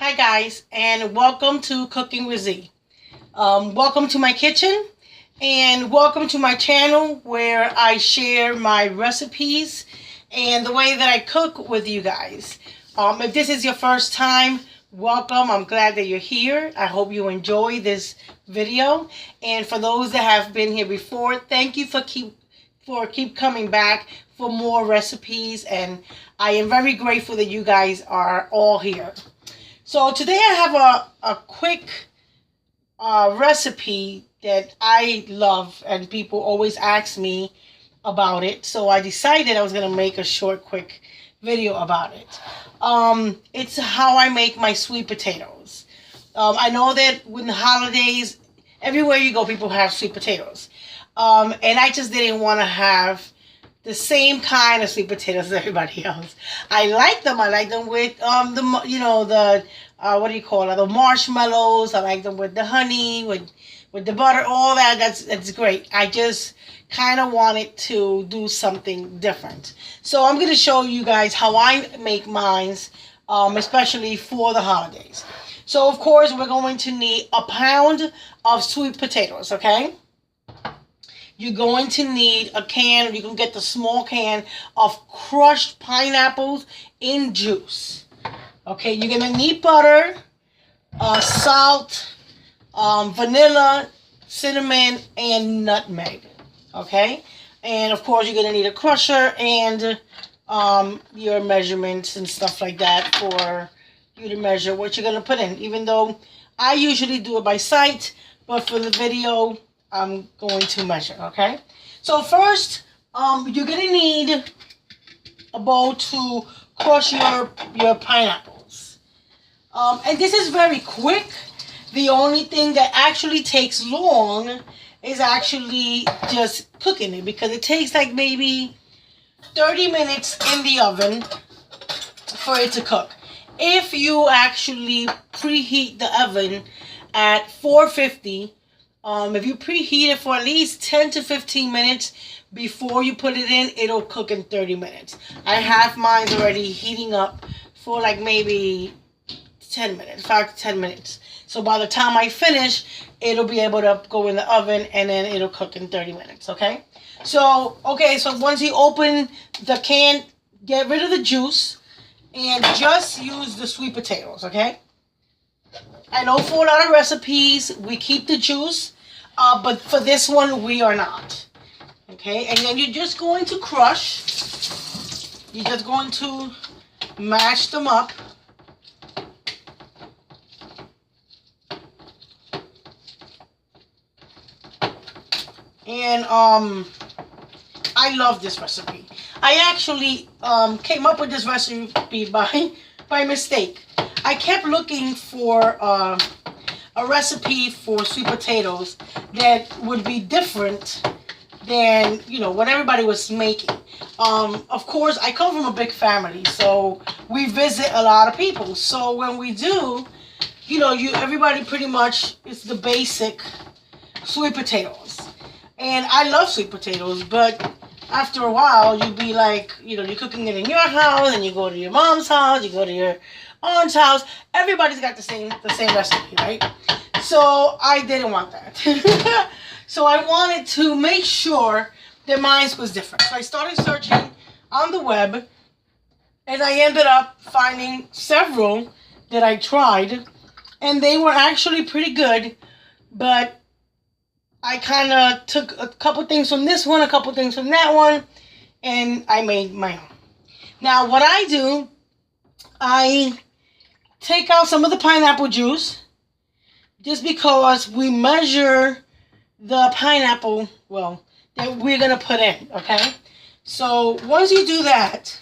Hi guys, and welcome to Cooking with Z. Welcome to my kitchen, and welcome to my channel where I share my recipes and the way that I cook with you guys. If this is your first time, welcome. I'm glad that you're here. I hope you enjoy this video. And for those that have been here before, thank you for keep coming back for more recipes, and I am very grateful that you guys are all here. So today I have a quick recipe that I love, and people always ask me about it. So I decided I was going to make a short, quick video about it. It's how I make my sweet potatoes. I know that when the holidays, everywhere you go, people have sweet potatoes. And I just didn't want to have the same kind of sweet potatoes as everybody else. I like them. I like them with the what do you call it? The marshmallows. I like them with the honey, with the butter, all that. That's great. I just kind of wanted to do something different. So I'm going to show you guys how I make mines, especially for the holidays. So of course we're going to need a pound of sweet potatoes. Okay. You're going to need a can, you can get the small can of crushed pineapples in juice. Okay, you're going to need butter, salt, vanilla, cinnamon, and nutmeg. Okay, and of course you're going to need a crusher and your measurements and stuff like that for you to measure what you're going to put in. Even though I usually do it by sight, but for the video, I'm going to measure, okay? So first, you're going to need a bowl to crush your pineapples. And this is very quick. The only thing that actually takes long is actually just cooking it, because it takes like maybe 30 minutes in the oven for it to cook. If you actually preheat the oven at 450, if you preheat it for at least 10 to 15 minutes before you put it in, it'll cook in 30 minutes. I have mine already heating up for like maybe 10 minutes, 5 to 10 minutes. So by the time I finish, it'll be able to go in the oven and then it'll cook in 30 minutes, okay? So once you open the can, get rid of the juice and just use the sweet potatoes, okay? I know for a lot of recipes, we keep the juice. But for this one, we are not. Okay, and then you're just going to crush. You're just going to mash them up. And I love this recipe. I actually came up with this recipe by mistake. I kept looking for a recipe for sweet potatoes that would be different than, what everybody was making. Of course, I come from a big family, so we visit a lot of people. So when we do, everybody pretty much, it's the basic sweet potatoes. And I love sweet potatoes, but after a while, you'd be like, you're cooking it in your house, and you go to your mom's house, you go to your aunt's house. Everybody's got the same recipe, right? So I didn't want that. So I wanted to make sure that mine was different. So I started searching on the web, and I ended up finding several that I tried, and they were actually pretty good, but I kind of took a couple things from this one, a couple things from that one, and I made my own. Now what I do, I take out some of the pineapple juice, just because we measure the pineapple, that we're going to put in, okay? So once you do that,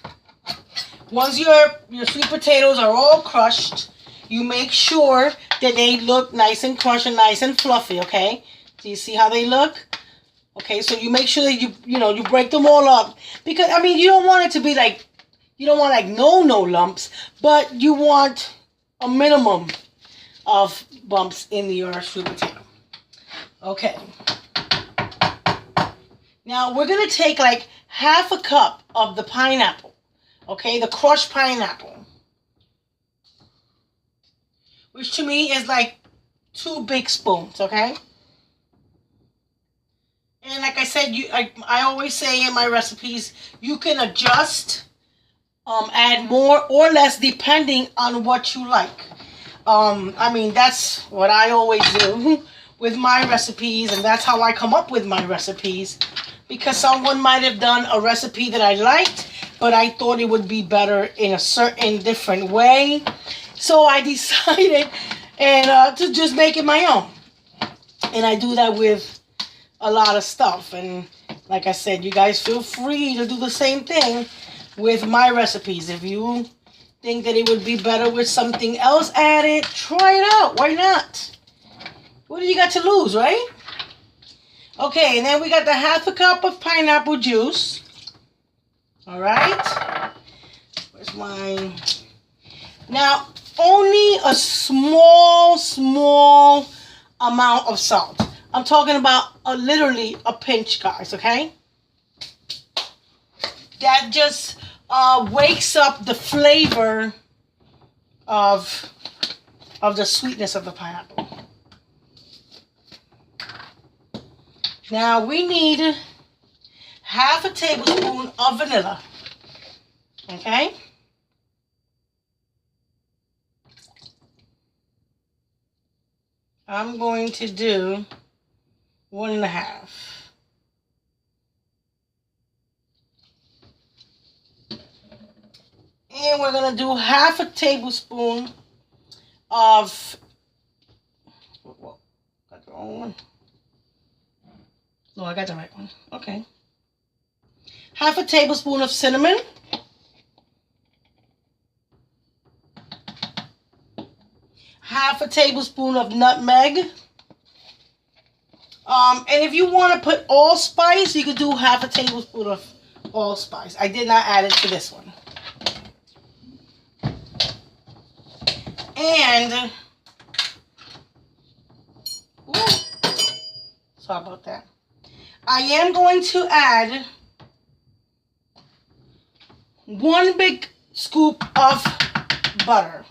once your sweet potatoes are all crushed, you make sure that they look nice and crushed and nice and fluffy, okay? Do you see how they look? Okay, so you make sure that you break them all up, because you don't want it to be like, you don't want like no lumps, but you want a minimum of bumps in your sweet potato. Okay. Now we're going to take like half a cup of the pineapple. Okay, the crushed pineapple. which to me is like 2 big spoons, okay? And like I said, I always say in my recipes, you can adjust, add more or less depending on what you like. I mean, that's what I always do with my recipes, and that's how I come up with my recipes. Because someone might have done a recipe that I liked, but I thought it would be better in a certain different way. So I decided to just make it my own. And I do that with a lot of stuff. And like I said, you guys feel free to do the same thing with my recipes. If you think that it would be better with something else added, try it out. Why not? What do you got to lose, right? Okay, and then we got the 1/2 cup of pineapple juice. All right. Where's mine? Now, only a small amount of salt. I'm talking about literally a pinch, guys, okay? That just wakes up the flavor of the sweetness of the pineapple. Now we need 1/2 tablespoon of vanilla. Okay? I'm going to do 1.5. And we're going to do 1/2 tablespoon of, whoa, got the wrong one. No, I got the right one. Okay. 1/2 tablespoon of cinnamon. 1/2 tablespoon of nutmeg. And if you want to put allspice, you could do 1/2 tablespoon of allspice. I did not add it to this one. And, ooh, sorry about that. I am going to add 1 big scoop of butter.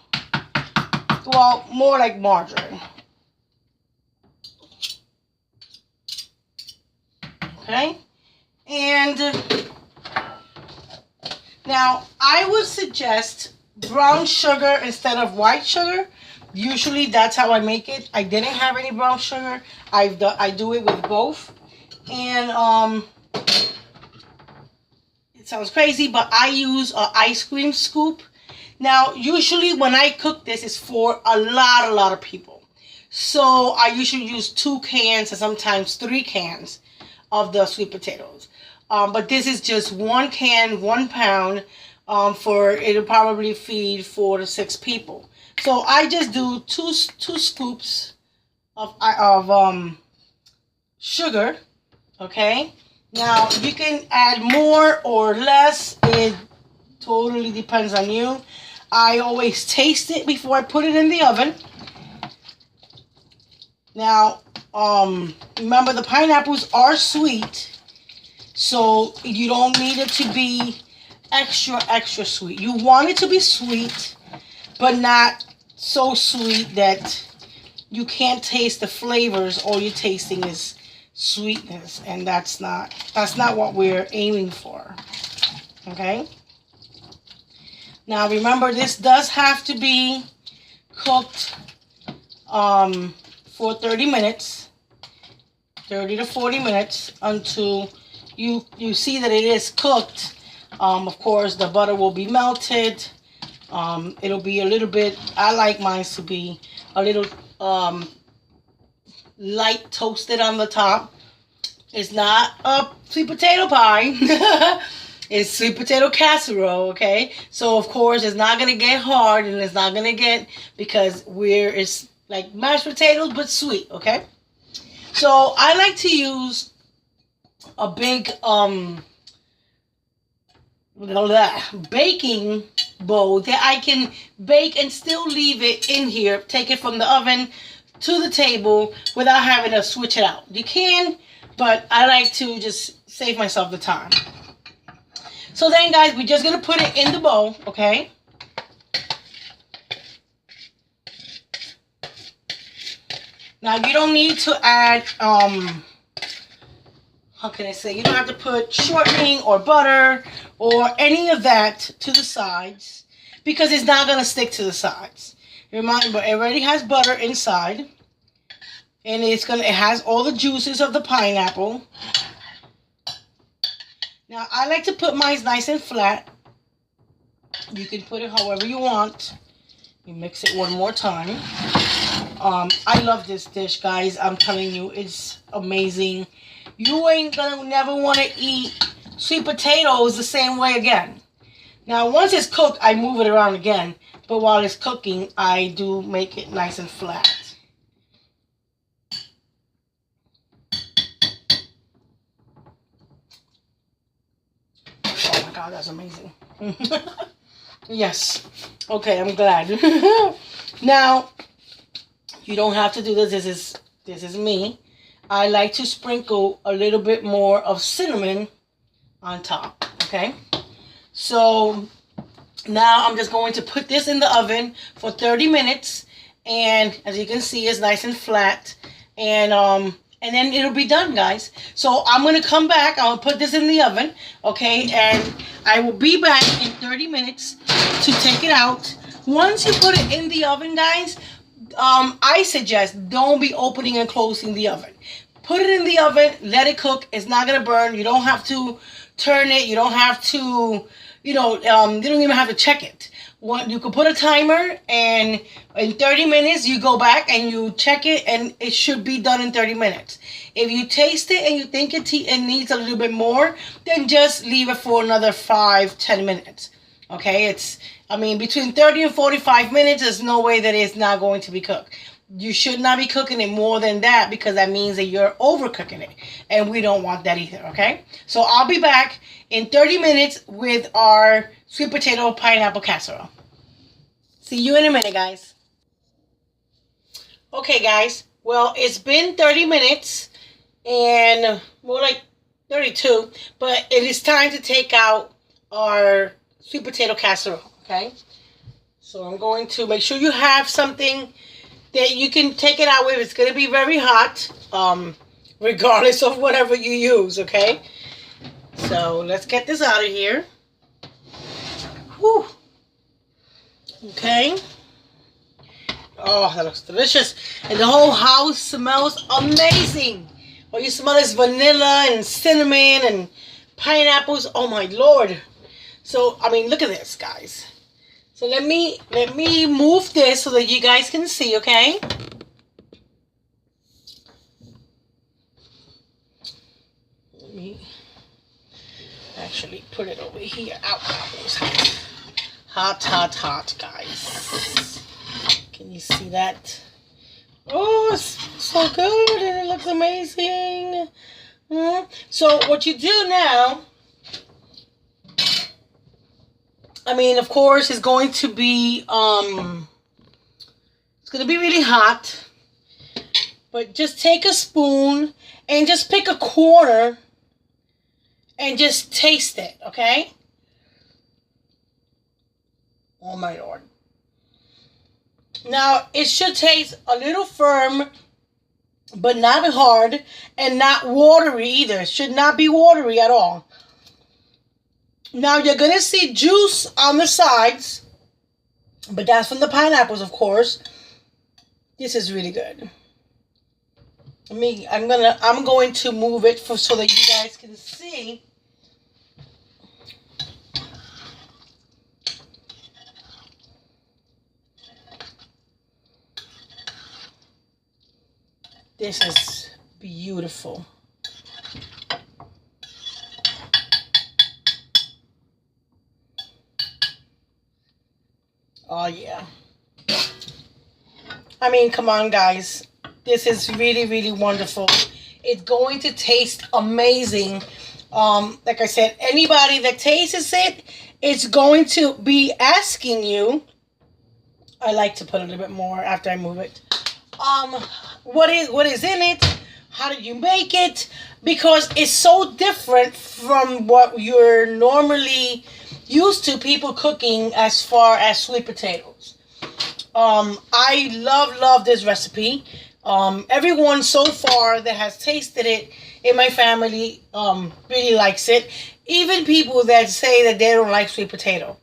Well, more like margarine. Okay? And now I would suggest brown sugar instead of white sugar. Usually that's how I make it. I didn't have any brown sugar. I do it with both. And it sounds crazy, but I use an ice cream scoop. Now, usually when I cook this, it's for a lot of people. So I usually use 2 cans and sometimes 3 cans of the sweet potatoes. But this is just 1 can, 1 pound. It'll probably feed 4 to 6 people. So I just do two scoops of sugar. Okay. Now you can add more or less. It totally depends on you. I always taste it before I put it in the oven. Now, remember the pineapples are sweet, so you don't need it to be extra sweet. You want it to be sweet, but not so sweet that you can't taste the flavors. All you're tasting is sweetness, and that's not what we're aiming for. Okay? Now remember, this does have to be cooked for 30 minutes, 30 to 40 minutes, until you see that it is cooked. Of course, the butter will be melted. It'll be a little bit, I like mine to be a little light toasted on the top. It's not a sweet potato pie. It's sweet potato casserole, okay? So, of course, it's not going to get hard, and it's not going to get, because it's like mashed potatoes, but sweet, okay? So, I like to use a big baking bowl that I can bake and still leave it in here. Take it from the oven to the table without having to switch it out. You can, but I like to just save myself the time. So then, guys, we're just going to put it in the bowl, okay? Now you don't need to add, how can I say, you don't have to put shortening or butter or any of that to the sides because it's not going to stick to the sides. Remember, it already has butter inside, and it has all the juices of the pineapple. Now I like to put mine nice and flat. You can put it however you want. You mix it one more time. I love this dish, guys. I'm telling you, it's amazing. You ain't gonna never want to eat sweet potatoes the same way again. Now, once it's cooked, I move it around again. But while it's cooking, I do make it nice and flat. Oh my God, that's amazing. Yes. Okay, I'm glad. Now, you don't have to do this. This is me. I like to sprinkle a little bit more of cinnamon on top. Okay. So now I'm just going to put this in the oven for 30 minutes, and as you can see, it's nice and flat, and then it'll be done, guys. So I'm gonna come back. I'll put this in the oven, okay, and I will be back in 30 minutes to take it out. Once you put it in the oven, guys, I suggest don't be opening and closing the oven. Put it in the oven, let it cook. It's not gonna burn. You don't have to turn it. You don't have to, you don't even have to check it. You could put a timer, and in 30 minutes you go back and you check it, and it should be done in 30 minutes. If you taste it and you think it needs a little bit more, then just leave it for another 5-10 minutes. Okay, between 30 and 45 minutes, there's no way that it's not going to be cooked. You should not be cooking it more than that, because that means that you're overcooking it, and we don't want that either, okay? So I'll be back in 30 minutes with our sweet potato pineapple casserole. See you in a minute, guys. Okay, guys. Well, it's been 30 minutes, and more like 32, but it is time to take out our sweet potato casserole, okay? So I'm going to make sure you have something that you can take it out with. It's going to be very hot, regardless of whatever you use, okay? So let's get this out of here. Whew. Okay. Oh, that looks delicious. And the whole house smells amazing. All you smell is vanilla and cinnamon and pineapples. Oh my Lord. So, look at this, guys. So let me move this so that you guys can see, okay? Let me actually put it over here. Ow, it's hot. Hot, hot, hot, guys. Can you see that? Oh, it's so good, and it looks amazing. So what you do now, of course, it's going to be, it's going to be really hot. But just take a spoon and just pick a corner and just taste it, okay? Oh my Lord. Now, it should taste a little firm, but not hard, and not watery either. It should not be watery at all. Now, you're going to see juice on the sides, but that's from the pineapples, of course. This is really good. I'm going to move it so that you guys can see. This is beautiful. Oh, yeah. Come on, guys. This is really, really wonderful. It's going to taste amazing. Like I said, anybody that tastes it, it's going to be asking you. I like to put a little bit more after I move it. What is in it? How did you make it? Because it's so different from what you're normally used to people cooking as far as sweet potatoes. I love this recipe. Everyone so far that has tasted it in my family really likes it. Even people that say that they don't like sweet potato.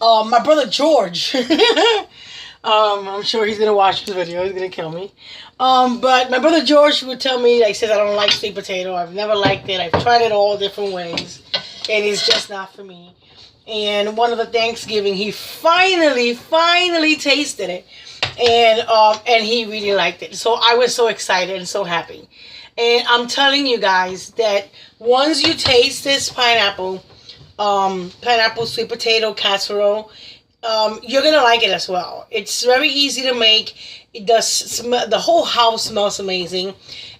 My brother George, I'm sure he's gonna watch this video. He's gonna kill me. But my brother George would tell me, like, says I don't like sweet potato. I've never liked it. I've tried it all different ways, and it's just not for me. And one of the Thanksgiving, he finally tasted it, and he really liked it. So I was so excited and so happy. And I'm telling you guys that once you taste this pineapple sweet potato casserole, you're gonna like it as well. It's very easy to make. It does smell, the whole house smells amazing,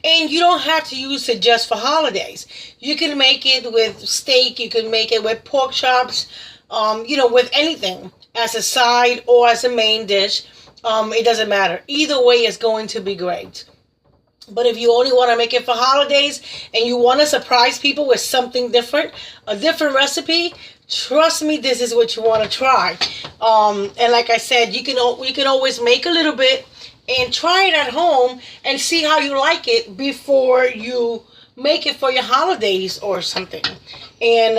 and you don't have to use it just for holidays. You can make it with steak. You can make it with pork chops. With anything as a side or as a main dish. It doesn't matter. Either way, it's going to be great. But if you only want to make it for holidays and you want to surprise people with something different, a different recipe, trust me, this is what you want to try. And like I said, you can always make a little bit and try it at home and see how you like it before you make it for your holidays or something. And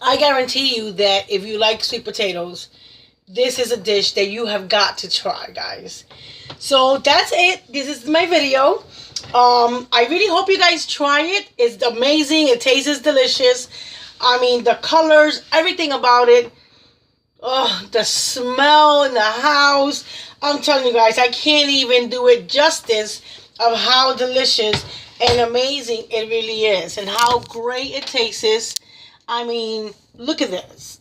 I guarantee you that if you like sweet potatoes, this is a dish that you have got to try, guys. So that's it. This is my video. I really hope you guys try it. It's amazing. It tastes delicious. I mean, the colors, everything about it. Oh, the smell in the house. I'm telling you guys, I can't even do it justice of how delicious and amazing it really is. And how great it tastes. I mean, look at this.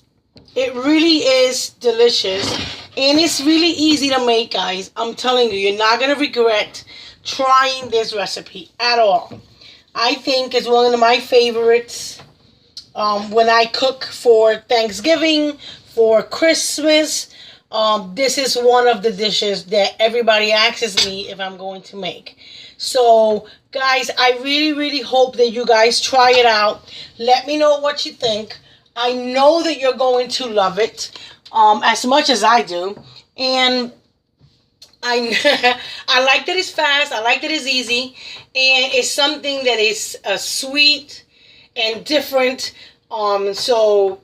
It really is delicious. And it's really easy to make, guys. I'm telling you, you're not going to regret trying this recipe at all. I think it's one of my favorites when I cook for Thanksgiving, for Christmas. This is one of the dishes that everybody asks me if I'm going to make. So, guys, I really hope that you guys try it out. Let me know what you think. I know that you're going to love it as much as I do. And I like that it's fast. I like that it's easy. And it's something that is sweet and different. So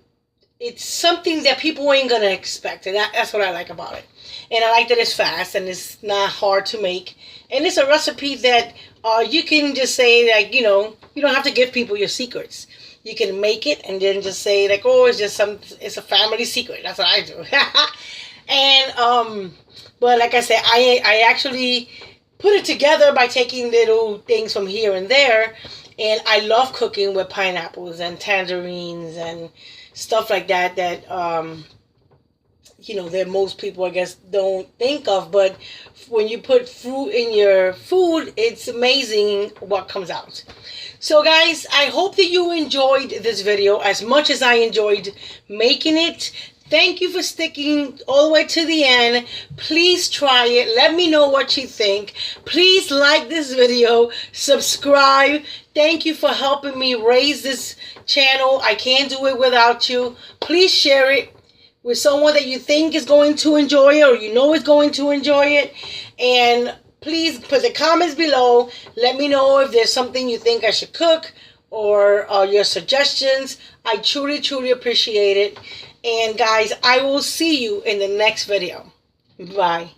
it's something that people ain't going to expect. And that's what I like about it. And I like that it's fast and it's not hard to make. And it's a recipe that you can just say, like, you don't have to give people your secrets. You can make it and then just say, like, oh, it's a family secret. That's what I do. And, but like I said, I actually put it together by taking little things from here and there. And I love cooking with pineapples and tangerines and stuff like that that most people, I guess, don't think of. But when you put fruit in your food, it's amazing what comes out. So, guys, I hope that you enjoyed this video as much as I enjoyed making it. Thank you for sticking all the way to the end. Please try it. Let me know what you think. Please like this video. Subscribe. Thank you for helping me raise this channel. I can't do it without you. Please share it with someone that you think is going to enjoy it or you know is going to enjoy it. And please put the comments below. Let me know if there's something you think I should cook or your suggestions. I truly appreciate it. And guys, I will see you in the next video. Bye.